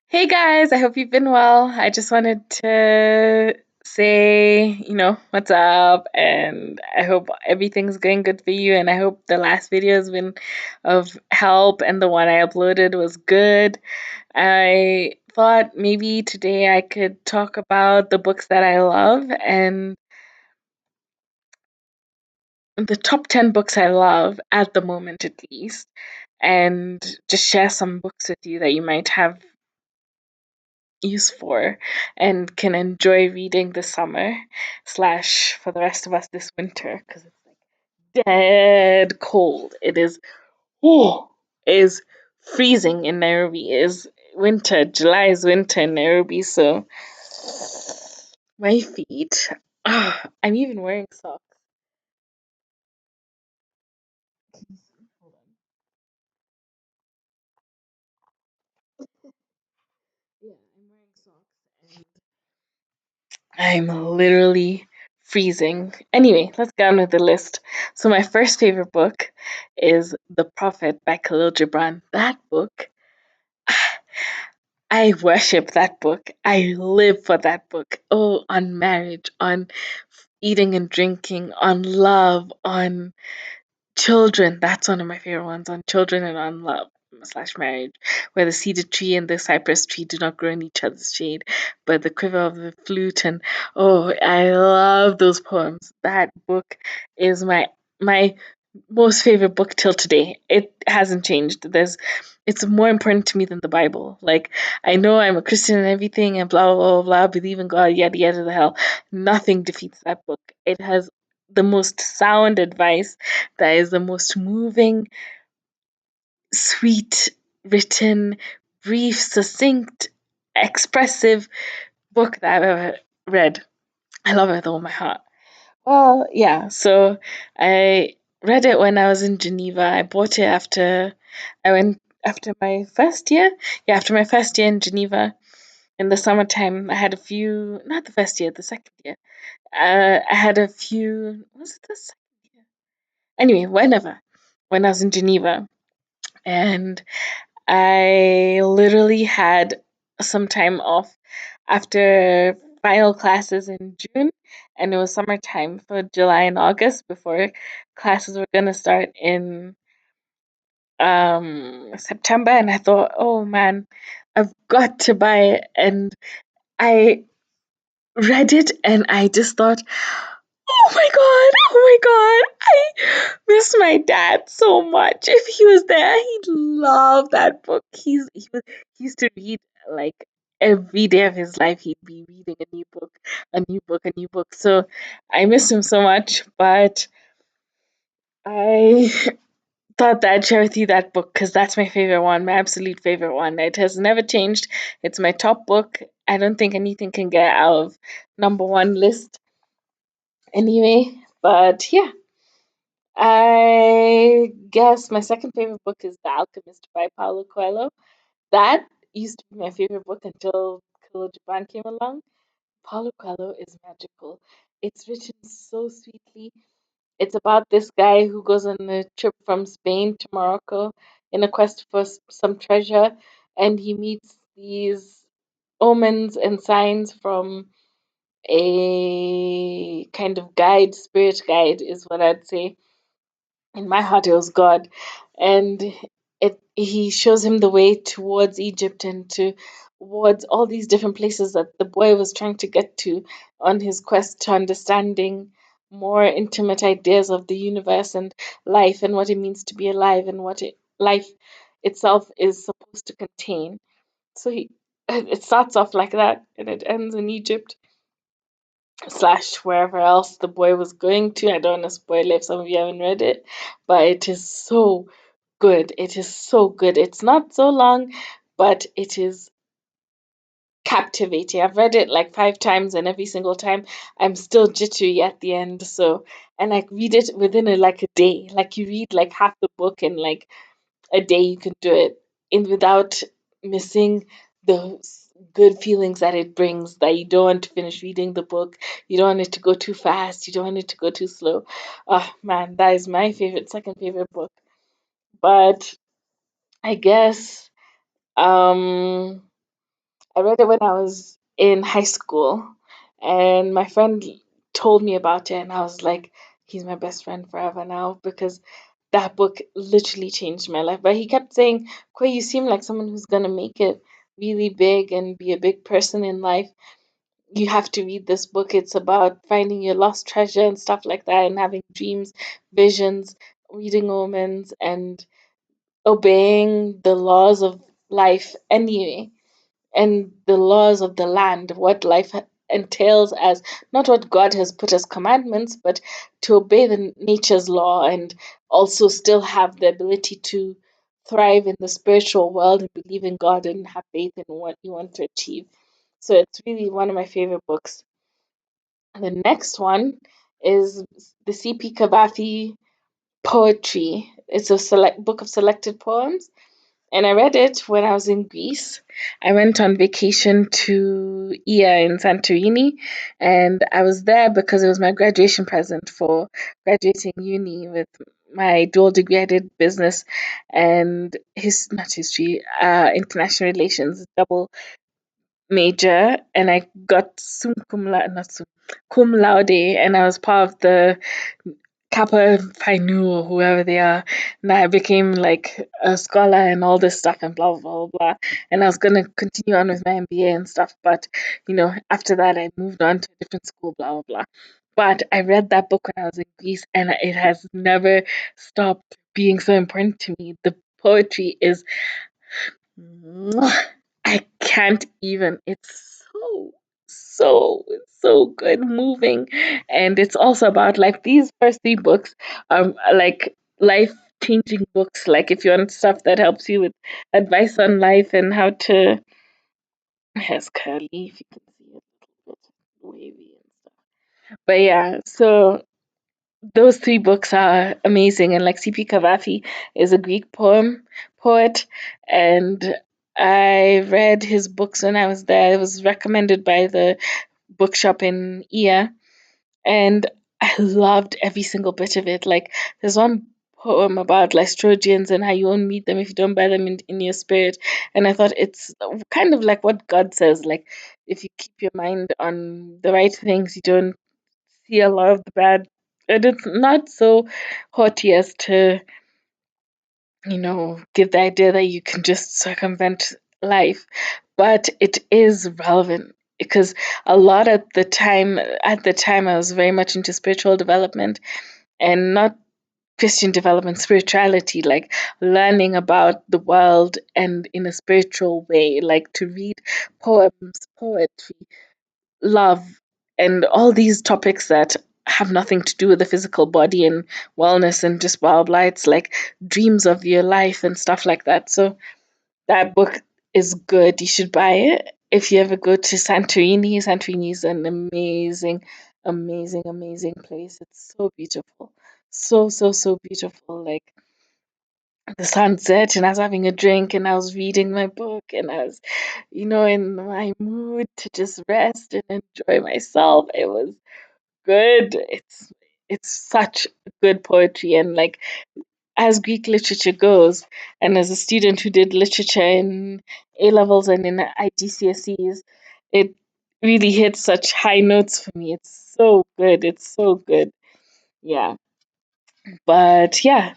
Hey guys, I hope you've been well. I just wanted to say, what's up, and I hope everything's going good for you. And I hope the last video has been of help and the one I uploaded was good. I thought maybe today I could talk about the books that I love and the top 10 books I love at the moment, at least, and just share some books with you that you might have use for and can enjoy reading this summer slash for the rest of us this winter because it's like dead cold. It is oh is freezing in Nairobi. It is winter. July is winter in Nairobi, so my feet. I'm even wearing socks. Hold on. Yeah, I'm wearing socks and I'm literally freezing. Anyway, let's get on with the list. So my first favorite book is The Prophet by Khalil Gibran. That book, I worship that book. I live for that book. Oh, on marriage, on eating and drinking, on love, on children. That's one of my favorite ones, on children and on love slash marriage, where the cedar tree and the cypress tree do not grow in each other's shade, but the quiver of the flute and oh, I love those poems. That book is my most favorite book till today. It hasn't changed. It's more important to me than the Bible. Like I know I'm a Christian and everything and blah blah blah blah, believe in God, yada yada the hell. Nothing defeats that book. It has the most sound advice that is the most moving, sweet, written, brief, succinct, expressive book that I've ever read. I love it with all my heart. Well, yeah, so I read it when I was in Geneva. I bought it after I went after my first year. Yeah, after my first year in Geneva in the summertime. I had a few, not the first year, the second year. I had a few, was it the second year? Anyway, when I was in Geneva. And I literally had some time off after final classes in June, and it was summertime for July and August before classes were gonna start in September. And I thought, oh man, I've got to buy it. And I read it, and I just thought, oh my god, oh my god, I miss my dad so much. If he was there, he'd love that book. He used to read like every day of his life. He'd be reading a new book, a new book, a new book. So I miss him so much. But I thought that I'd share with you that book because that's my favorite one, my absolute favorite one. It has never changed. It's my top book. I don't think anything can get out of number one list anyway. But yeah, I guess my second favorite book is The Alchemist by Paulo Coelho. That used to be my favorite book until Khalil Gibran came along. Paulo Coelho is magical. It's written so sweetly. It's about this guy who goes on a trip from Spain to Morocco in a quest for some treasure, and he meets these omens and signs from a kind of guide, spirit guide, is what I'd say. In my heart, it was God, and he shows him the way towards Egypt and towards all these different places that the boy was trying to get to on his quest to understanding more intimate ideas of the universe and life and what it means to be alive and life itself is supposed to contain. So it starts off like that and it ends in Egypt slash wherever else the boy was going to. I don't want to spoil it if some of you haven't read it, but it is so good. It is so good. It's not so long, but it is captivating. I've read it like 5 times, and every single time I'm still jittery at the end. So, and I read it within like a day. Like you read like half the book in like a day, you can do it in without missing the good feelings that it brings. That you don't want to finish reading the book, you don't want it to go too fast, you don't want it to go too slow. Oh man, that is my favorite, second favorite book. But I guess um I read it when I was in high school, and my friend told me about it, and I was like, he's my best friend forever now because that book literally changed my life. But he kept saying, Quay, you seem like someone who's gonna make it really big and be a big person in life. You have to read this book. It's about finding your lost treasure and stuff like that, and having dreams, visions, reading omens, and obeying the laws of life anyway, and the laws of the land, what life entails as not what God has put as commandments, but to obey the nature's law and also still have the ability to thrive in the spiritual world and believe in God and have faith in what you want to achieve. So it's really one of my favorite books. The next one is the C.P. Cavafy poetry. It's a select book of selected poems, and I read it when I was in Greece. I went on vacation to Ia in Santorini, and I was there because it was my graduation present for graduating uni with my dual degree. I did business and not history, international relations, double major, and I got not cum laude, and I was part of the Kappa Phi Nu or whoever they are. And I became like a scholar and all this stuff and blah blah blah blah. And I was gonna continue on with my MBA and stuff, but after that I moved on to a different school, blah blah blah. But I read that book when I was in Greece, and it has never stopped being so important to me. The poetry is Mwah. I can't even. It's so good, moving, and it's also about like these first three books are like life changing books. Like if you want stuff that helps you with advice on life and how to. Has curly, if you can see it, a little bit wavy and stuff. But yeah, so those three books are amazing, and like C.P. Cavafy is a Greek poet, and I read his books when I was there. It was recommended by the bookshop in Ia, and I loved every single bit of it. Like there's one poem about Lystrodians and how you won't meet them if you don't bear them in your spirit, and I thought it's kind of like what God says, like if you keep your mind on the right things, you don't see a lot of the bad. And it's not so haughty as to, give the idea that you can just circumvent life, but it is relevant because a lot at the time, I was very much into spiritual development and not Christian development, spirituality, like learning about the world and in a spiritual way, like to read poems, poetry, love, and all these topics that have nothing to do with the physical body and wellness and just blah blah. It's like dreams of your life and stuff like that. So that book is good. You should buy it if you ever go to Santorini. Santorini is an amazing, amazing, amazing place. It's so beautiful. So beautiful. Like the sunset, and I was having a drink and I was reading my book and I was, in my mood to just rest and enjoy myself. It was good. It's such good poetry, and like as Greek literature goes, and as a student who did literature in A levels and in IGCSEs, it really hits such high notes for me. It's so good. It's so good. Yeah. But yeah,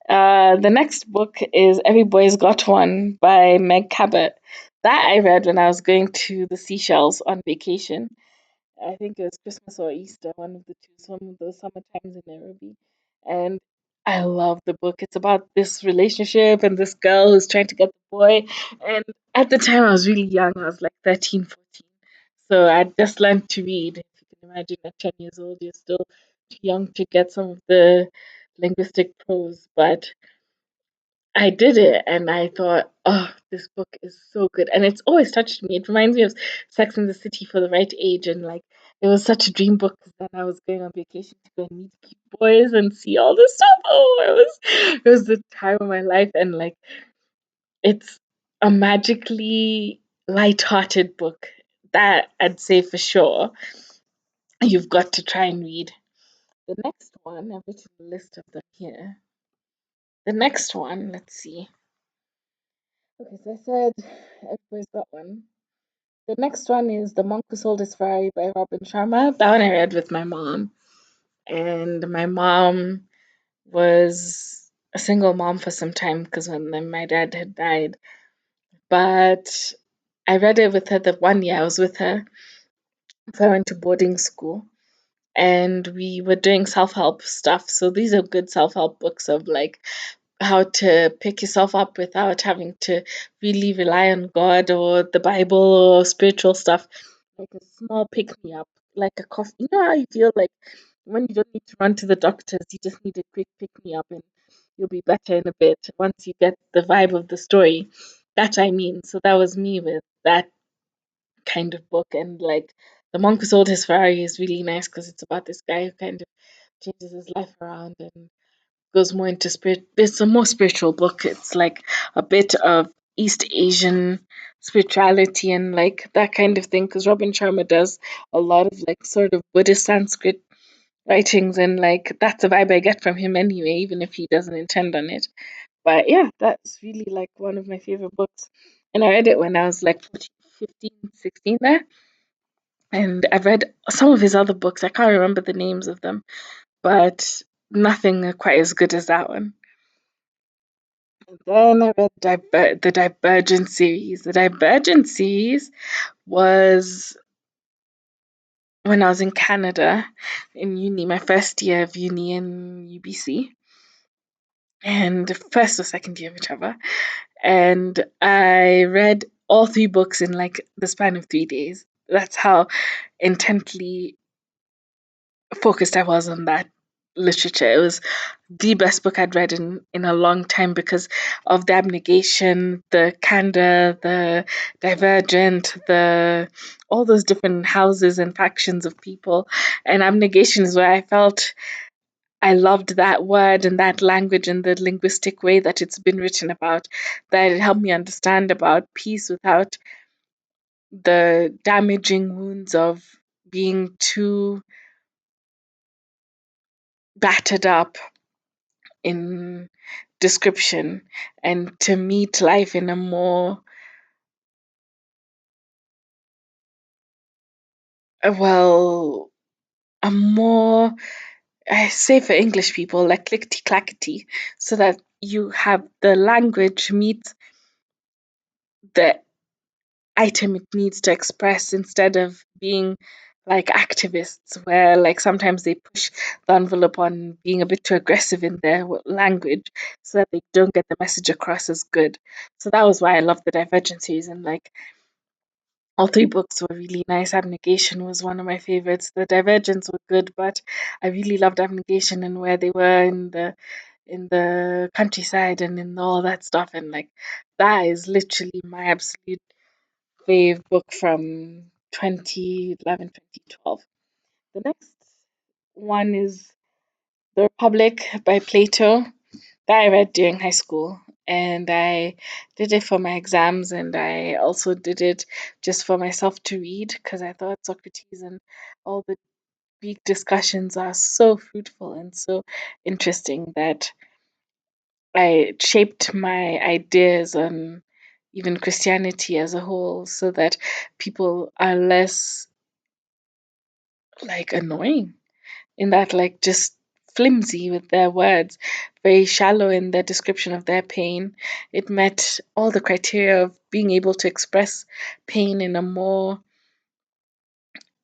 the next book is Every Boy's Got One by Meg Cabot. That I read when I was going to the Seychelles on vacation. I think it was Christmas or Easter, one of the two, some of those summer times in Nairobi. And I love the book. It's about this relationship and this girl who's trying to get the boy. And at the time, I was really young. I was like 13, 14. So I just learned to read. If you can imagine, at 10 years old, you're still too young to get some of the linguistic prose. But I did it and I thought, oh, this book is so good. And it's always touched me. It reminds me of Sex and the City for the right age. And like, it was such a dream book that I was going on vacation to go and meet cute boys and see all this stuff. Oh, it was the time of my life. And like, it's a magically light-hearted book that I'd say for sure you've got to try and read. The next one, I've written a list of them here. The next one, let's see. Okay, so I said everybody's got one. The next one is The Monk Who Sold His Ferrari by Robin Sharma. That one I read with my mom. And my mom was a single mom for some time because when my dad had died. But I read it with her the 1 year I was with her. So I went to boarding school and we were doing self help stuff. So these are good self help books of like how to pick yourself up without having to really rely on God or the Bible or spiritual stuff. Like a small pick me up, like a coffee. You know how you feel like when you don't need to run to the doctors, you just need a quick pick me up and you'll be better in a bit once you get the vibe of the story. That I mean. So that was me with that kind of book. And like The Monk Who Sold His Ferrari is really nice because it's about this guy who kind of changes his life around and goes more into spirit. It's a more spiritual book. It's like a bit of East Asian spirituality and like that kind of thing. Because Robin Sharma does a lot of like sort of Buddhist Sanskrit writings, and like that's the vibe I get from him anyway, even if he doesn't intend on it. But yeah, that's really like one of my favorite books. And I read it when I was like 14, 15, 16 there. And I've read some of his other books. I can't remember the names of them, but nothing quite as good as that one. Then I read the Divergent series. The Divergent series was when I was in Canada in uni, my first year of uni in UBC, and first or second year, whichever. And I read all three books in like the span of 3 days. That's how intently focused I was on that literature. It was the best book I'd read in a long time because of the abnegation, the candor, the divergent, the all those different houses and factions of people. And abnegation is where I felt I loved that word and that language and the linguistic way that it's been written about, that it helped me understand about peace without the damaging wounds of being too battered up in description, and to meet life in a more well a more I say for English people like clickety clackety, so that you have the language meet the item it needs to express instead of being like activists where like sometimes they push the envelope on being a bit too aggressive in their language so that they don't get the message across as good. So that was why I love the Divergencies, and like all three books were really nice. Abnegation was one of my favorites. The Divergents were good, but I really loved Abnegation and where they were in the countryside and in all that stuff. And like that is literally my absolute fave book from 2011, 2012. The next one is The Republic by Plato that I read during high school. And I did it for my exams, and I also did it just for myself to read because I thought Socrates and all the Greek discussions are so fruitful and so interesting that I shaped my ideas on even Christianity as a whole so that people are less like annoying in that like just flimsy with their words, very shallow in their description of their pain. It met all the criteria of being able to express pain in a more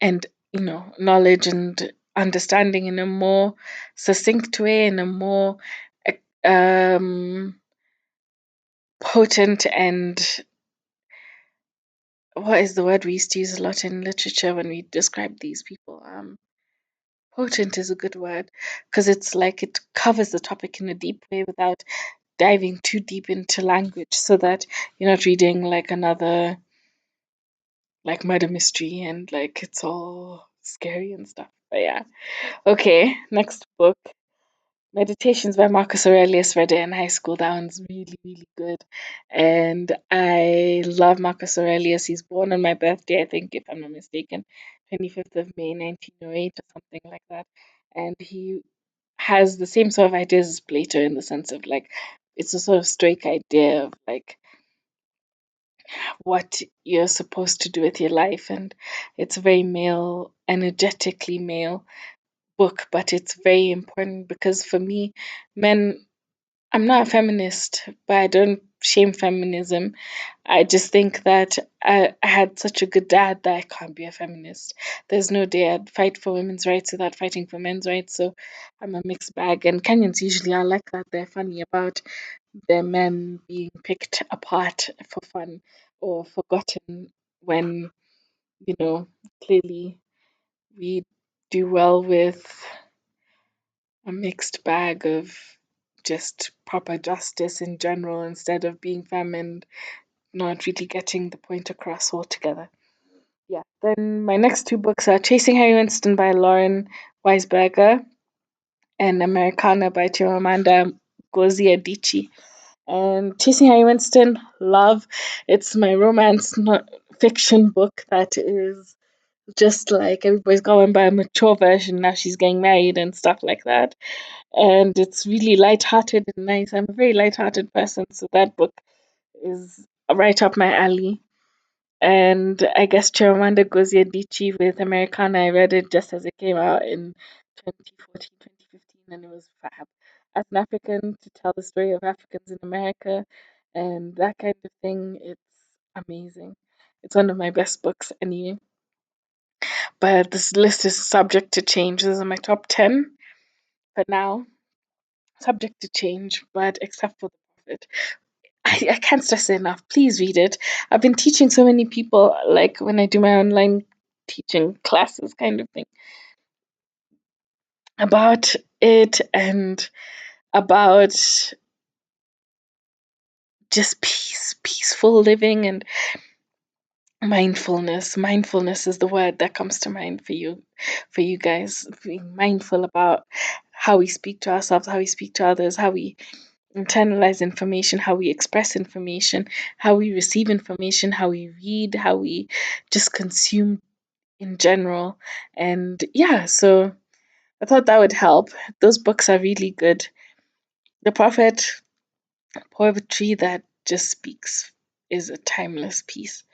and knowledge and understanding in a more succinct way, in a more um potent and what is the word we used to use a lot in literature when we describe these people? Potent is a good word because it's like it covers the topic in a deep way without diving too deep into language so that you're not reading like another like murder mystery and like it's all scary and stuff. But yeah. Okay, next book. Meditations by Marcus Aurelius. Read it in high school. That one's really, really good. And I love Marcus Aurelius. He's born on my birthday, I think, if I'm not mistaken, 25th of May, 1908, or something like that. And he has the same sort of ideas as Plato in the sense of like, it's a sort of stoic idea of like what you're supposed to do with your life. And it's a very male, energetically male book, but it's very important because for me, men, I'm not a feminist, but I don't shame feminism. I just think that I had such a good dad that I can't be a feminist. There's no day I'd fight for women's rights without fighting for men's rights. So I'm a mixed bag. And Kenyans usually are like that. They're funny about their men being picked apart for fun or forgotten when, you know, clearly we do well with a mixed bag of just proper justice in general instead of being femme and not really getting the point across altogether. Yeah. Then my next two books are Chasing Harry Winston by Lauren Weisberger and Americana by Chimamanda Ngozi Adichie. And Chasing Harry Winston, love. It's my romance fiction book that is just like everybody's going by a mature version. Now she's getting married and stuff like that. And it's really light-hearted and nice. I'm a very light-hearted person, so that book is right up my alley. And I guess Chimamanda Ngozi Adichie with Americana, I read it just as it came out in 2014, 2015, and it was fab. As an African, to tell the story of Africans in America and that kind of thing, it's amazing. It's one of my best books anyway. But this list is subject to change. These are my top 10 for now, subject to change, but except for the prophet. I can't stress it enough. Please read it. I've been teaching so many people, like when I do my online teaching classes kind of thing, about it and about just peaceful living and mindfulness. Mindfulness is the word that comes to mind for you guys. Being mindful about how we speak to ourselves, how we speak to others, how we internalize information, how we express information, how we receive information, how we read, how we just consume in general. And yeah, so I thought that would help. Those books are really good. The Prophet, poetry that just speaks, is a timeless piece.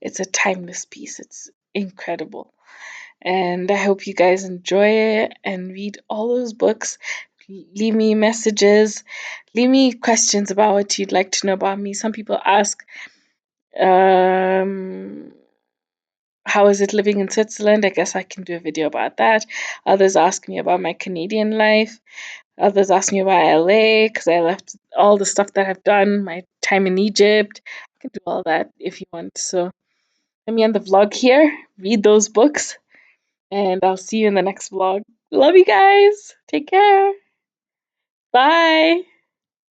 It's a timeless piece. It's incredible. And I hope you guys enjoy it and read all those books. Leave me messages, leave me questions about what you'd like to know about me. Some people ask, um, how is it living in Switzerland? I guess I can do a video about that. Others ask me about my Canadian life. Others ask me about LA because I left all the stuff that I've done, my time in Egypt. I can do all that if you want. So let me end the vlog here. Read those books, and I'll see you in the next vlog. Love you guys. Take care. Bye.